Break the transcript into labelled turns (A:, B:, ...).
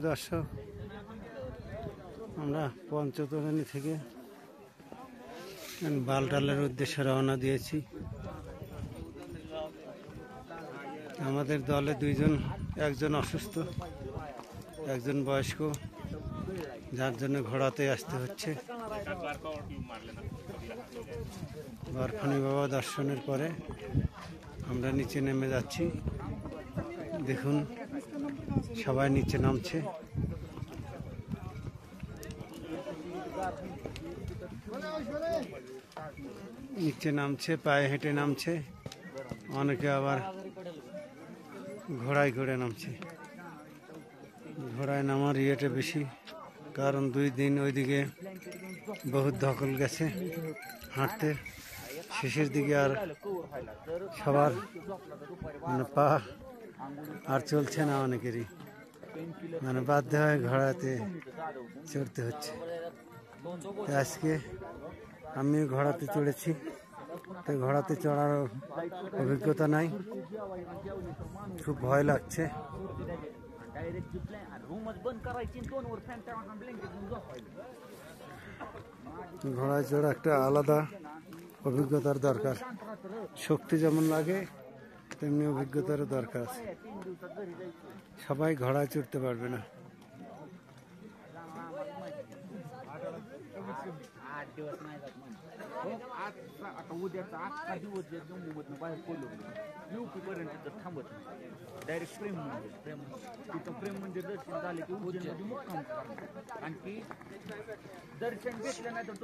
A: দর্শক, আমরা পঞ্চতরণী থেকে বালটালের উদ্দেশ্যে রওনা দিয়েছি। আমাদের দলে একজন অসুস্থ, একজন বয়স্ক, যার জন্য ঘোড়াতে আসতে হচ্ছে। বরফানি বাবা দর্শনের পরে আমরা নিচে নেমে যাচ্ছি। দেখুন, সবাই নিচে নামছে। নিচে নামছে, পায়ে হেঁটে নামছে, অনেকে আবার ঘোড়ায় করে নামছে। ঘোড়ায় নামার ইয়েটা বেশি, কারণ 2 দিন ওইদিকে বহুত ধকল গেছে হাঁটতে। শেষের দিকে আর সবার পা আর চলছে না, অনেকেরই বাধ্য হয়ে ঘোড়াতে চড়তে হচ্ছে। আজকে আমি ঘোড়াতে চড়েছি, তো ঘোড়াতে চড়ার অভিজ্ঞতা নাই, খুব ভয় লাগছে। ঘোড়ায় চড়া একটা আলাদা অভিজ্ঞতার দরকার। শক্তি যেমন লাগে তেমনি অভিজ্ঞতারও দরকার আছে। সবাই ঘোড়ায় চড়তে পারবে না।
B: डायरेक्ट प्रेम मंदिर दर्शन झाले की उज्जैन मध्ये मुक्काम करा. आणखी दर्शन घेतलं नाही तर